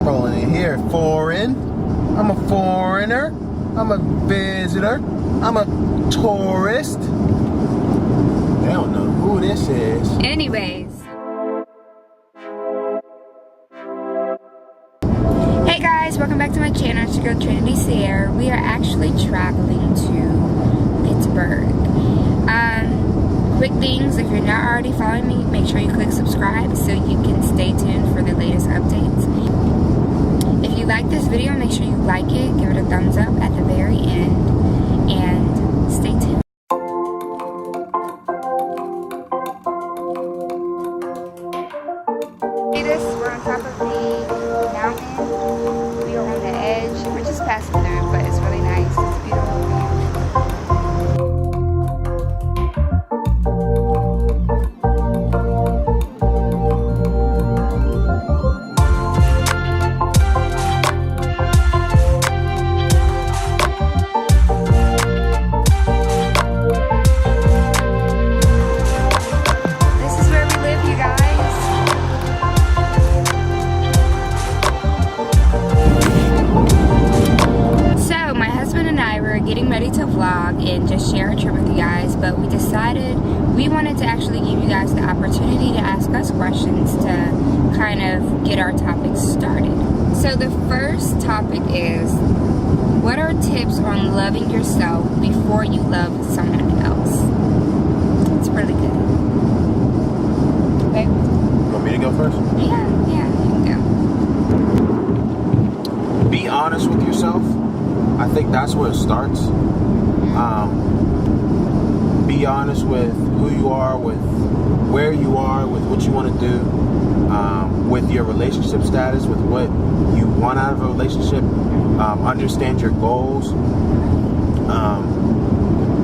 Rolling in here, foreign. I'm a foreigner. I'm a visitor. I'm a tourist. They don't know who this is. Anyways. Hey guys, welcome back to my channel. It's your girl Trinity Sierra. We are actually traveling to Pittsburgh. Quick things, if you're not already following me, make sure you click subscribe so you can stay tuned for the latest updates. If you like this video, make sure you like it, give it a thumbs up at the very end, and stay tuned. See this? We're on top of the mountain. We are on the edge. We're just passing through, but it's really nice. It's beautiful. Getting ready to vlog and just share a trip with you guys, but we decided we wanted to actually give you guys the opportunity to ask us questions to kind of get our topics started. So the first topic is, what are tips on loving yourself before you love someone else? It's really good. Okay. You want me to go first? Yeah, you can go. Be honest with yourself. I think that's where it starts. Be honest with who you are, with where you are, with what you want to do, with your relationship status, with what you want out of a relationship. Understand your goals.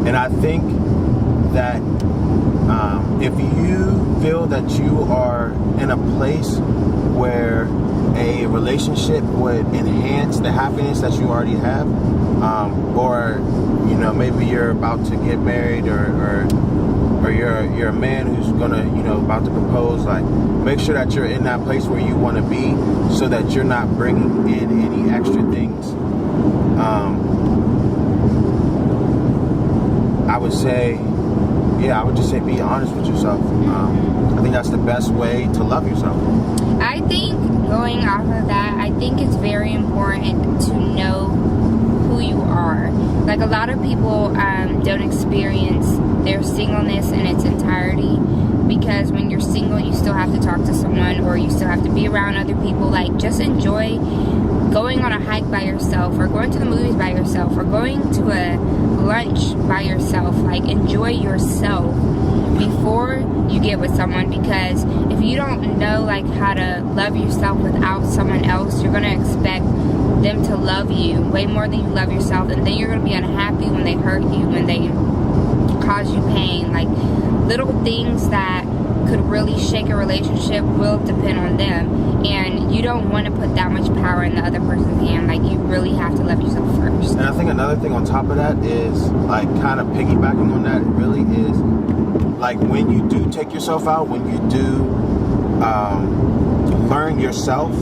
And I think that if you feel that you are in a place where a relationship would enhance the happiness that you already have, or you know, maybe you're about to get married, or you're a man who's gonna, you know, about to propose, like, make sure that you're in that place where you want to be, so that you're not bringing in any extra things. I would just say be honest with yourself. I think that's the best way to love yourself. I think, going off of that, I think it's very important to know who you are. Like, a lot of people don't experience their singleness in its entirety, because when you're single, you still have to talk to someone, or you still have to be around other people. Like, just enjoy going on a hike by yourself, or going to the movies by yourself, or going to a lunch by yourself. Like, enjoy yourself before you get with someone, because if you don't know like how to love yourself without someone else, you're gonna expect them to love you way more than you love yourself, and then you're gonna be unhappy when they hurt you, when they cause you pain. Like, little things that could really shake a relationship will depend on them, and you don't want to put that much power in the other person's hand. Like, you really have to love yourself first. And I think another thing on top of that is, like, kind of piggybacking on that, it really is, like, when you do take yourself out, when you do learn yourself,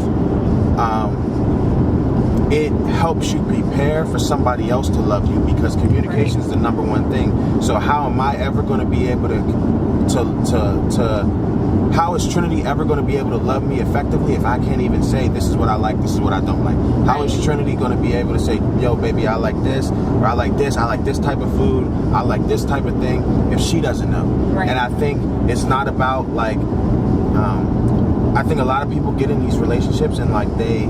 it helps you prepare for somebody else to love you, because communication is the number one thing. So how am I ever going to be able how is Trinity ever going to be able to love me effectively if I can't even say, this is what I like, this is what I don't like? How is Trinity going to be able to say, yo, baby, I like this, or I like this type of food, I like this type of thing, if she doesn't know? Right. And I think it's not about, like, I think a lot of people get in these relationships and, like, they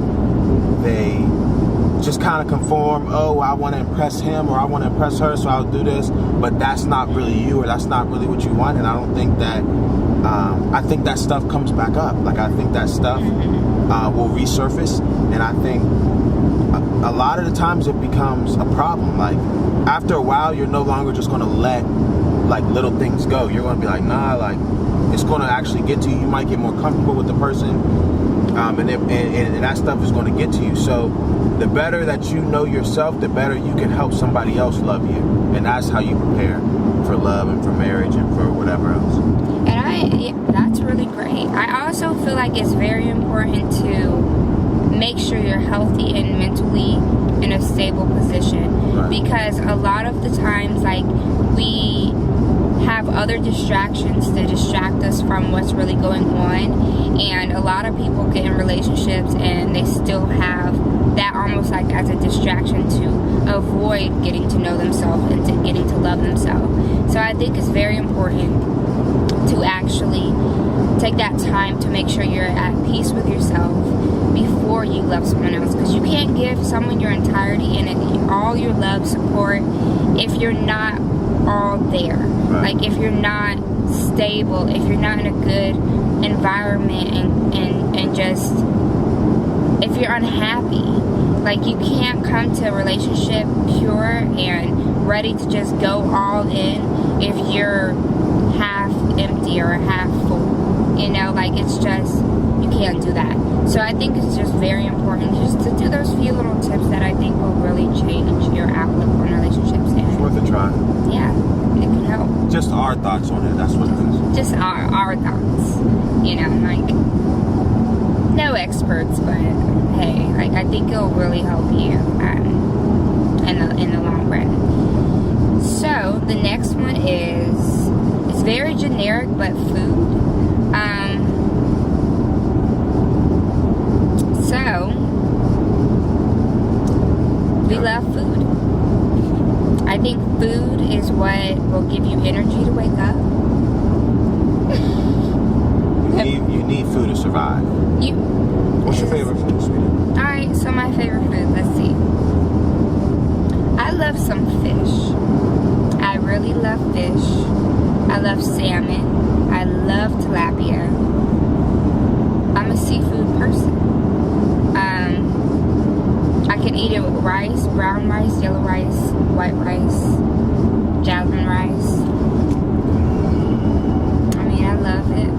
just kind of conform. Oh, I want to impress him, or I want to impress her, so I'll do this. But that's not really you, or that's not really what you want. And I don't think that, I think that stuff comes back up. Like, I think that stuff will resurface. And I think a lot of the times it becomes a problem. Like, after a while, you're no longer just going to let, like, little things go. You're going to be like, nah, like, it's going to actually get to you. You might get more comfortable with the person. And that stuff is going to get to you. So the better that you know yourself, the better you can help somebody else love you. And that's how you prepare for love and for marriage and for whatever else. And that's really great. I also feel like it's very important to make sure you're healthy and mentally in a stable position. Right. Because a lot of the times, like, we have other distractions to distract us from what's really going on, and a lot of people get in relationships and they still have that almost like as a distraction to avoid getting to know themselves and to getting to love themselves. So I think it's very important to actually take that time to make sure you're at peace with yourself before you love someone else, because you can't give someone your entirety and all your love, support, if you're not all there. Right. Like, if you're not stable, if you're not in a good environment, and just if you're unhappy. Like, you can't come to a relationship pure and ready to just go all in if you're half empty or half full. You know, like, it's just, you can't do that. So I think it's just very important just to do those few little tips that I think will really change your outlook on relationships. It's And worth a try. yeah, it can help. Just our thoughts on it. That's what it is. Just our thoughts. You know, like, no experts, but hey, like, I think it'll really help you in the long run. So the next one is, it's very generic, but food. So we love food. I think food is what will give you energy to wake up. You need food to survive. What's your favorite food, sweetie? Alright, so my favorite food, let's see. I love some fish. I really love fish. I love salmon. I love tilapia. I'm a seafood person. I can eat it with rice, brown rice, yellow rice, white rice, jasmine rice. I mean, I love it.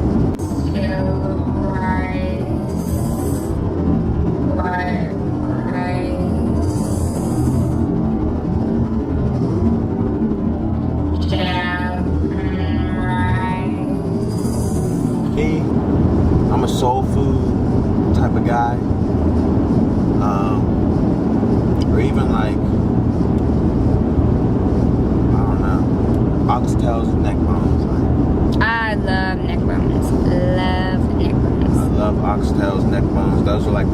Yellow rice, white rice, jasmine rice. Me, I'm a soul food type of guy. Or even like, I don't know, oxtails and neck bones. Like, I love neck bones. Love neck bones. I love oxtails, neck bones. Those are like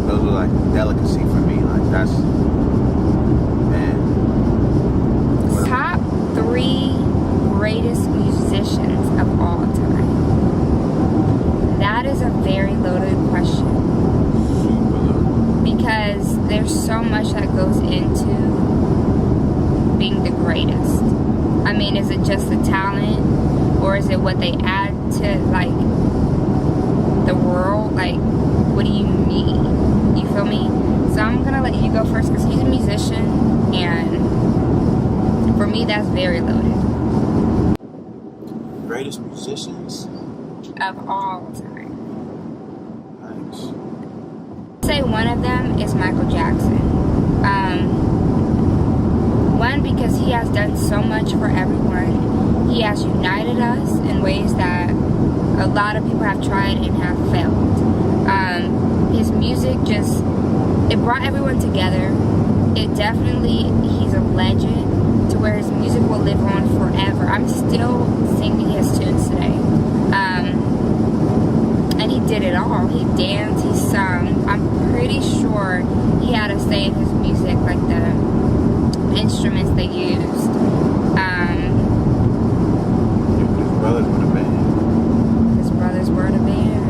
delicacy for me. Like, that's, man. Top 3 greatest musicians of all time. That is a very loaded question, Super low. because there's so much that goes into being the greatest. I mean, is it just the talent, or is it what they add to, like, the world? Like, what do you mean? You feel me? So I'm gonna let you go first, because he's a musician, and for me, that's very loaded. Greatest musicians? Of all time. Thanks. Say one of them is Michael Jackson. One, because he has done so much for everyone. He has united us in ways that a lot of people have tried and have failed. His music just, it brought everyone together. It definitely, he's a legend to where his music will live on forever. I'm still singing his tunes today. And he did it all. He danced, he sung. I'm pretty sure he had a say in his music, like the instruments they used. His brothers were the band. His brothers were the band.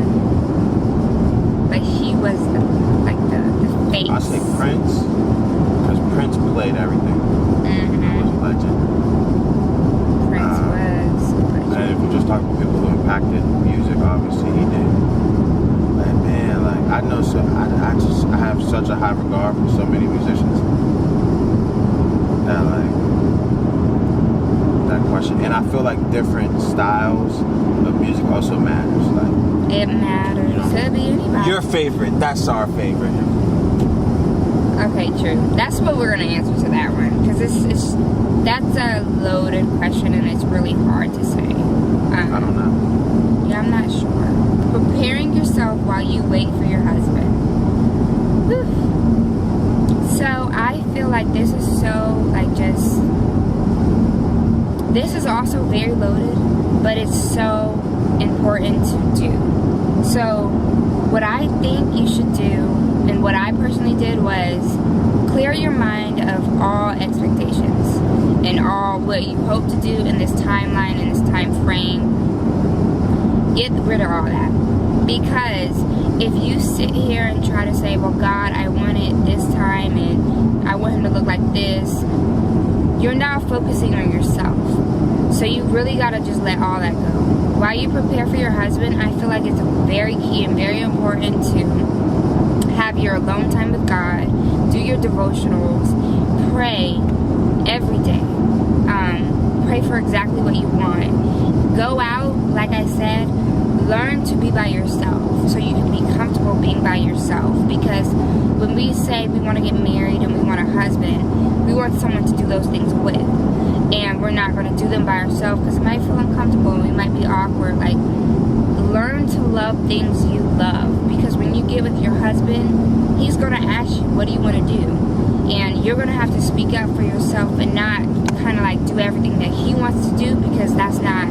But he was the face. I say Prince, because Prince played everything. He was a legend. Prince was. And if you just talk about people who impacted music, obviously he did. But man, like, I know so I have such a high regard for so many musicians that, like, that question. And I feel like different styles of music also matters. Like, It matters. You know, Could be anybody. your favorite, that's our favorite. Okay, true. That's what we're gonna answer to that one, because that's a loaded question and it's really hard to say. I don't know. Yeah, I'm not sure. Preparing yourself while you wait for your husband. So I feel like this is so like just, this is also very loaded, but it's so important to do. So what I think you should do, and what I personally did, was clear your mind of all expectations and all what you hope to do in this timeline, in this time frame. Get rid of all that. Because if you sit here and try to say, well, God, I want it this time and I want him to look like this, you're not focusing on yourself. So you really got to just let all that go. While you prepare for your husband, I feel like it's very key and very important to have your alone time with God, do your devotionals, pray every day, pray for exactly what you want. Go out, like I said, learn to be by yourself so you can be comfortable being by yourself. Because when we say we want to get married and we want a husband, we want someone to do those things with. And we're not going to do them by ourselves because it might feel uncomfortable and we might be awkward. Like, learn to love things you love. Because when you get with your husband, he's going to ask you, what do you want to do? And you're going to have to speak up for yourself and not kind of like do everything that he wants to do, because that's not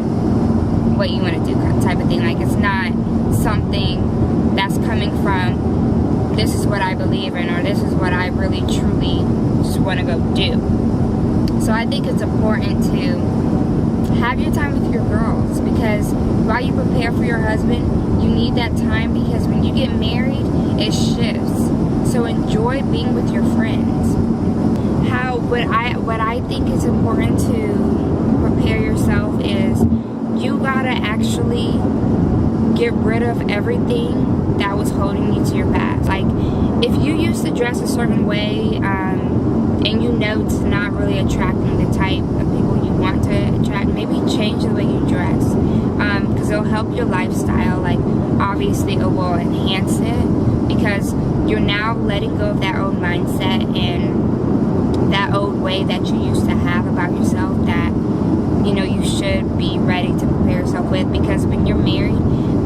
what you want to do type of thing. Like, it's not something that's coming from, this is what I believe in, or this is what I really truly just want to go do. So I think it's important to have your time with your girls, because while you prepare for your husband, you need that time, because when you get married, it shifts. So enjoy being with your friends. What I think is important to prepare yourself is you gotta actually get rid of everything that was holding you to your past. Like, if you used to dress a certain way, and you know it's not really attracting the type of people you want to attract, maybe change the way you dress, because it'll help your lifestyle. Like, obviously it will enhance it, because you're now letting go of that old mindset and that old way that you used to have about yourself that, you know, you should be ready to prepare yourself with. Because when you're married,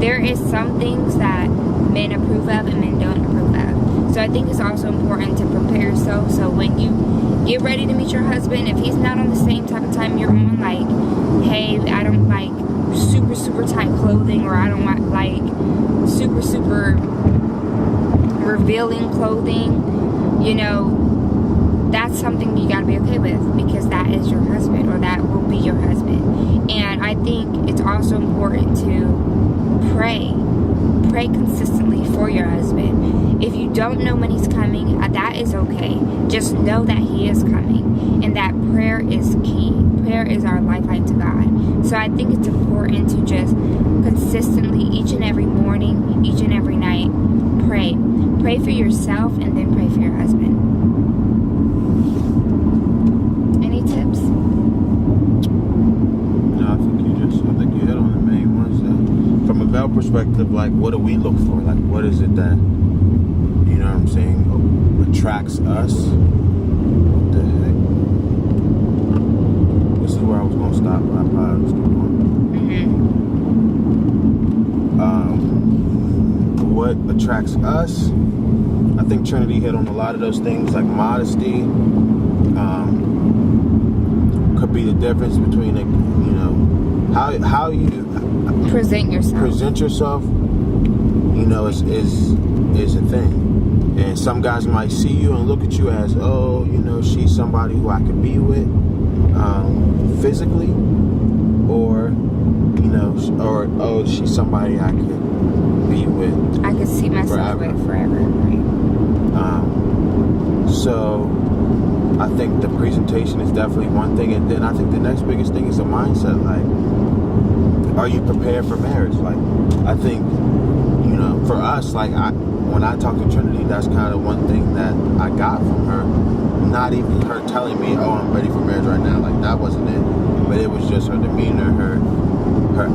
there is some things that men approve of and men don't approve of. So I think it's also important to prepare yourself, so when you get ready to meet your husband, if he's not on the same type of time you're on, like, hey, I don't like super, super tight clothing, or I don't like super, super revealing clothing, you know, that's something you gotta be okay with, because that is your husband, or that will be your husband. And I think it's also important to pray consistently for your husband. If you don't know when he's coming, that is okay. Just know that he is coming, and that prayer is key. Prayer is our lifeline to God. So I think it's important to just consistently, each and every morning, each and every night, pray. Pray for yourself, and then pray for your husband. Any tips? No, I think you hit on the main ones. From a male perspective, like, what do we look for? Like, what is it that, you know what I'm saying, attracts us? What the heck? This is where I was going to stop, but I probably was going. What attracts us? I think Trinity hit on a lot of those things, like modesty. Could be the difference between, you know, how you present yourself, you know, is a thing. And some guys might see you and look at you as, oh, you know, she's somebody who I could be with, physically, or, you know, or, oh, she's somebody I could be with. I could see myself with forever, right? So I think the presentation is definitely one thing, and then I think the next biggest thing is the mindset. Like, are you prepared for marriage? Like, I think, you know, for us, like, when I talk to Trinity, that's kind of one thing that I got from her. Not even her telling me, oh, I'm ready for marriage right now. Like, that wasn't it. But it was just her demeanor, her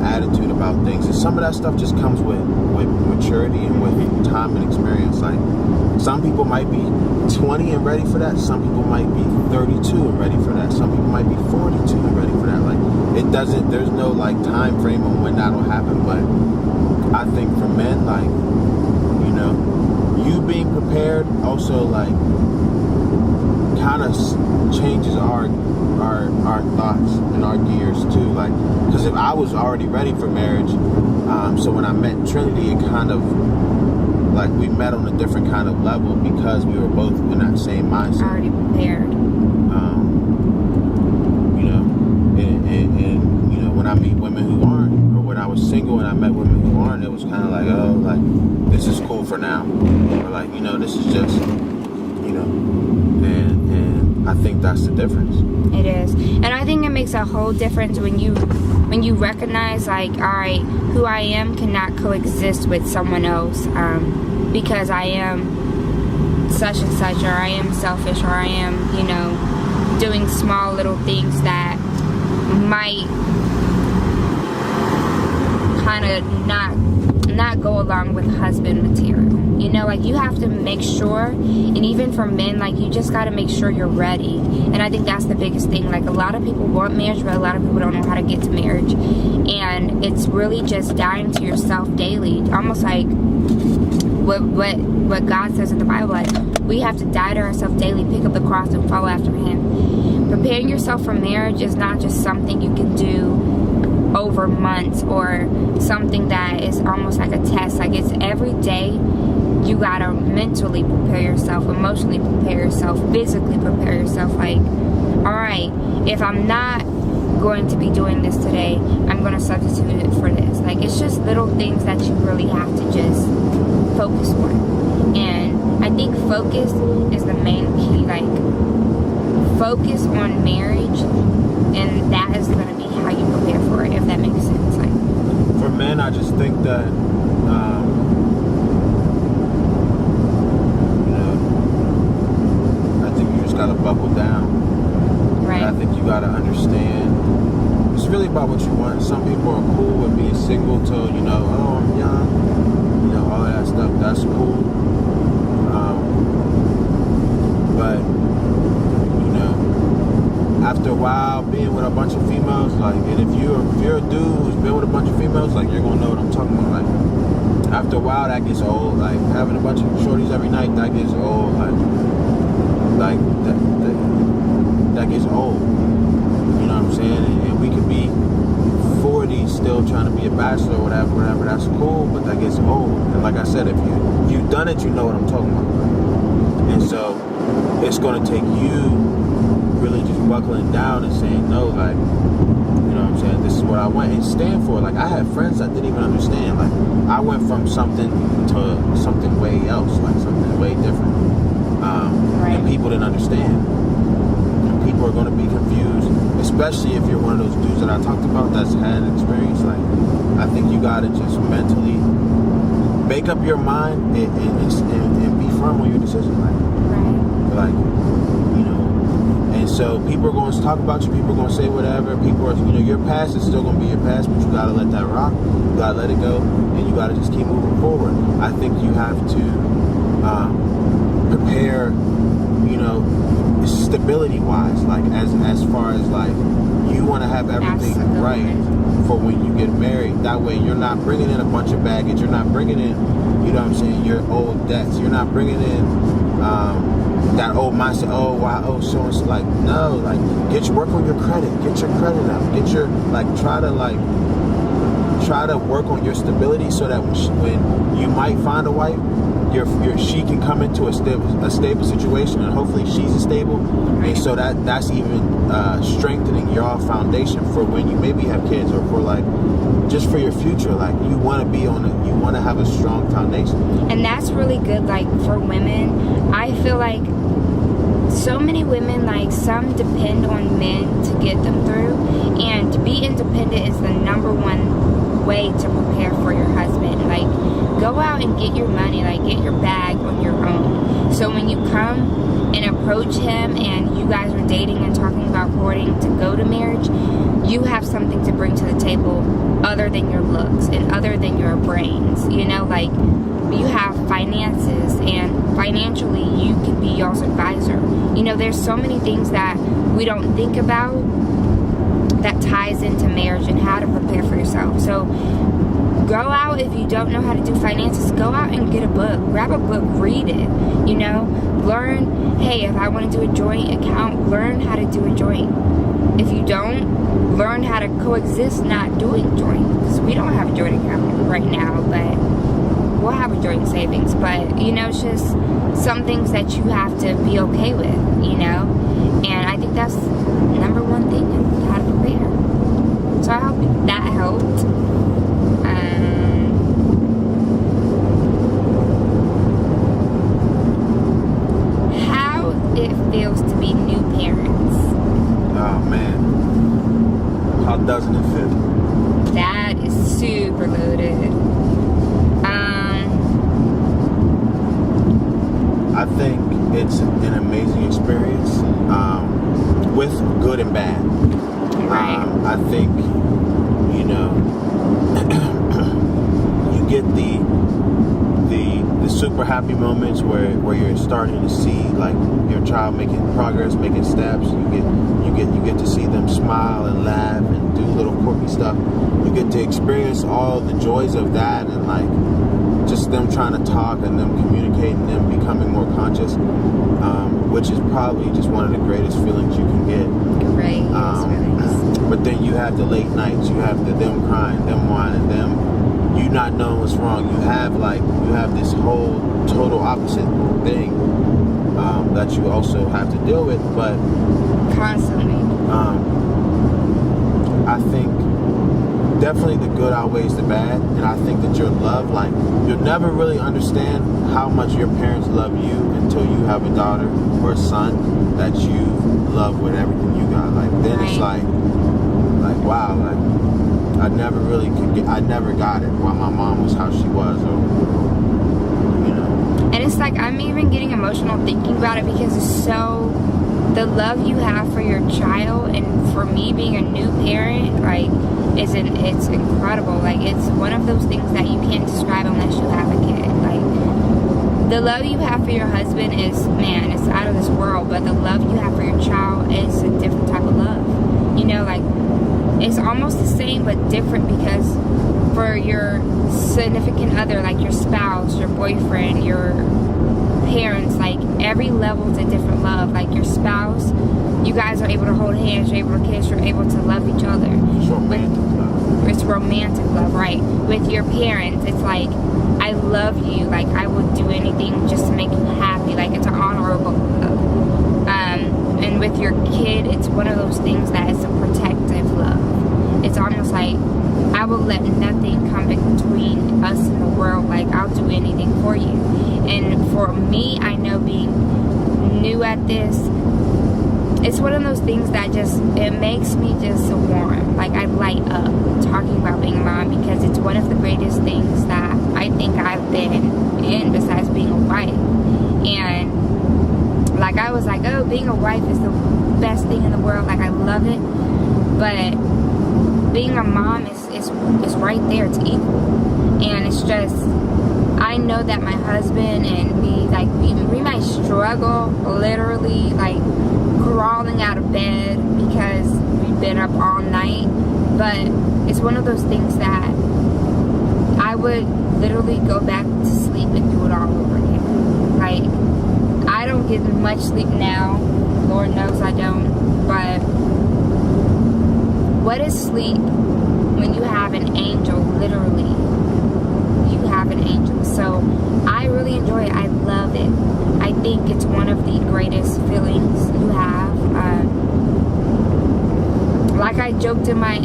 attitude about things. And some of that stuff just comes with maturity and with time and experience. Like, some people might be 20 and ready for that. Some people might be 32 and ready for that. Some people might be 42 and ready for that. Like, it doesn't, there's no, like, time frame on when that'll happen. But I think for men, like, you know, you being prepared also like kind of changes our thoughts and our gears too. Like, because if I was already ready for marriage, so when I met Trinity, it kind of like we met on a different kind of level because we were both in that same mindset. Already prepared. You know, and you know, when I meet women who aren't, or when I was single and I met women who aren't, it was kind of like, oh, like this is cool for now, or like, you know, this is just, you know, and I think that's the difference. It is. And I think it makes a whole difference when you recognize, like, all right, who I am cannot coexist with someone else, because I am such and such, or I am selfish, or I am, you know, doing small little things that might kind of not go along with husband material. You know, like, you have to make sure, and even for men, like, you just got to make sure you're ready. And I think that's the biggest thing. Like, a lot of people want marriage, but a lot of people don't know how to get to marriage. And it's really just dying to yourself daily. Almost like what God says in the Bible, like, we have to die to ourselves daily, pick up the cross, and follow after Him. Preparing yourself for marriage is not just something you can do over months, or something that is almost like a test. Like, it's every day. You gotta mentally prepare yourself, emotionally prepare yourself, physically prepare yourself. Like, alright, if I'm not going to be doing this today, I'm gonna substitute it for this. Like, it's just little things that you really have to just focus on. And I think focus is the main key. Like, focus on marriage, and that is gonna be how you prepare for it, if that makes sense. Like, for men, I just think that gotta buckle down. right. And I think you gotta understand, it's really about what you want. Some people are cool with being single till, you know, oh, I'm young, you know, all that stuff, that's cool. But you know, after a while being with a bunch of females, like, and if you're a dude who's been with a bunch of females, like, you're gonna know what I'm talking about. Like, after a while that gets old. Like, having a bunch of shorties every night, that gets old. Like that gets old. You know what I'm saying? And we could be 40 still trying to be a bachelor or whatever, that's cool, but that gets old. And like I said, if you've done it, you know what I'm talking about. And so it's gonna take you really just buckling down and saying no, like, you know what I'm saying, this is what I want, and stand for it. Like, I had friends that didn't even understand. Like, I went from something to something way else, like something way different. Right. And people didn't understand. And people are going to be confused, especially if you're one of those dudes that I talked about that's had experience. Like, I think you got to just mentally make up your mind and be firm on your decision. Like, you know. And so people are going to talk about you. People are going to say whatever. People are, you know, your past is still going to be your past, but you got to let that rock. You got to let it go, and you got to just keep moving forward. I think you have to prepare, you know, stability-wise, like as far as like you want to have everything right for when you get married. That way, you're not bringing in a bunch of baggage. You're not bringing in, you know what I'm saying, your old debts. You're not bringing in that old mindset. Oh, wow, oh, so and so. Like, no, like, work on your credit. Get your credit up. Get your, like, try to work on your stability so that when you might find a wife, she can come into a stable situation, and hopefully she's stable, and so that's even strengthening your foundation for when you maybe have kids, or for like just for your future. Like, you want to be you want to have a strong foundation, and that's really good. Like, for women, I feel like so many women, like, some depend on men to get them through, and to be independent is the number one way to prepare for your husband. Like, go out and get your money, like, get your bag on your own. So when you come and approach him and you guys are dating and talking about courting to go to marriage, you have something to bring to the table other than your looks and other than your brains. You know, like, you have finances, and financially you can be y'all's advisor. You know, there's so many things that we don't think about that ties into marriage and how to prepare for yourself. So Go out. If you don't know how to do finances, go out and get a book. Grab a book, read it. You know, learn. Hey, if I want to do a joint account, learn how to do a joint. If you don't, learn how to coexist not doing joint. Because we don't have a joint account right now, but we'll have a joint savings. But, you know, it's just some things that you have to be okay with, you know. And I think that's number one thing, how to prepare. So I hope that helped. How it feels to be new parents. Oh man, how doesn't it feel? That is super loaded. I think it's an amazing experience, with good and bad. Right. I think, you know, you get the super happy moments where you're starting to see like your child making progress, making steps. You get to see them smile and laugh and do little quirky stuff. You get to experience all the joys of that, and like just them trying to talk and them communicating, them becoming more conscious, which is probably just one of the greatest feelings you can get. Right. But then you have the late nights, you have them crying, them whining, them you not knowing what's wrong. You have this whole total opposite thing that you also have to deal with, but Constantly. I think definitely the good outweighs the bad, and I think that your love, like, you'll never really understand how much your parents love you until you have a daughter or a son that you love with everything you got. Like, then it's like wow, like I never really I never got it while my mom was how she was, or you know. And it's like I'm even getting emotional thinking about it, because it's so, the love you have for your child, and for me being a new parent, like it's incredible. Like, it's one of those things that you can't describe unless you have a kid. Like, the love you have for your husband is, man, it's out of this world, but the love you have for your child is a different type of love. You know, like, it's almost the same but different, because for your significant other, like your spouse, your boyfriend, your parents, like every level is a different love. Like your spouse, you guys are able to hold hands, you're able to kiss, you're able to love each other. It's romantic love. It's romantic love, right? With your parents, it's like, I love you, like I would do anything just to make you happy. Like, it's an honorable love. And with your kid, it's one of those things that is a protective love. It's almost like, I will let nothing come between us and the world. Like, I'll do anything for you. And for me, I know, being new at this, it's one of those things that just, it makes me just warm. Like, I light up talking about being a mom, because it's one of the greatest things that I think I've been in, besides being a wife. And like, I was like, oh, being a wife is the best thing in the world. Like, I love it. But being a mom is right there. It's equal. And it's just, I know that my husband and me, like, we might struggle, literally, like, crawling out of bed because we've been up all night. But it's one of those things that I would literally go back to sleep and do it all over again. Like, I don't get much sleep now. Lord knows I don't. But what is sleep when you have an angel? Literally, you have an angel. So I really enjoy it. I love it. I think it's one of the greatest feelings you have. Like I joked in my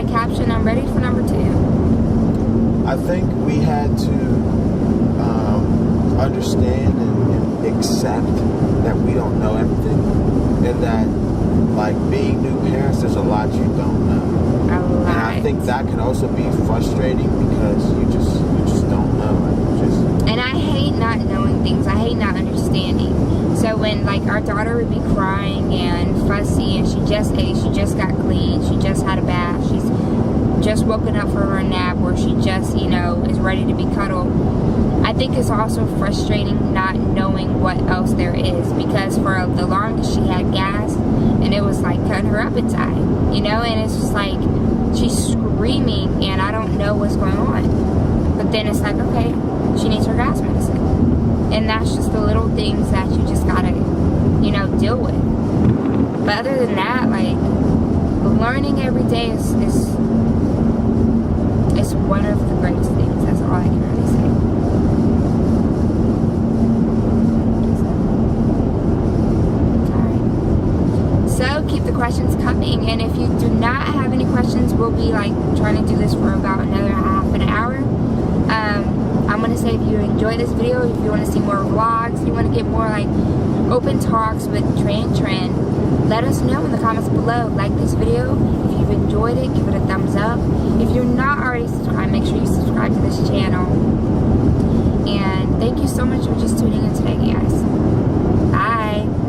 caption, I'm ready for number 2. I think we had to understand and accept that we don't know everything, and that, like, being new parents, there's a lot you don't know. A lot. And I think that can also be frustrating, because you just don't know. And I hate not knowing things. I hate not understanding. So when, like, our daughter would be crying and fussy, and she just ate, she just got clean, she just had a bath, she's just woken up from her nap, or she just, you know, is ready to be cuddled, I think it's also frustrating not knowing what else there is, because for the longest she had gas, and it was like cutting her up inside, you know. And it's just like, she's screaming and I don't know what's going on. But then it's like, okay, she needs her gas medicine. And that's just the little things that you just gotta, you know, deal with. But other than that, like, learning every day is one of the greatest things. That's all I can really say. Alright. So keep the questions coming, and if you do not have any questions, we'll be like trying to do this for about another half an hour. I'm gonna say, if you enjoy this video, if you want to see more vlogs, you want to get more like open talks with Trey and Trent, let us know in the comments below. Like this video. If you've enjoyed it, give it a thumbs up. If you're not already subscribed, make sure you subscribe to this channel. And thank you so much for just tuning in today, guys. Bye.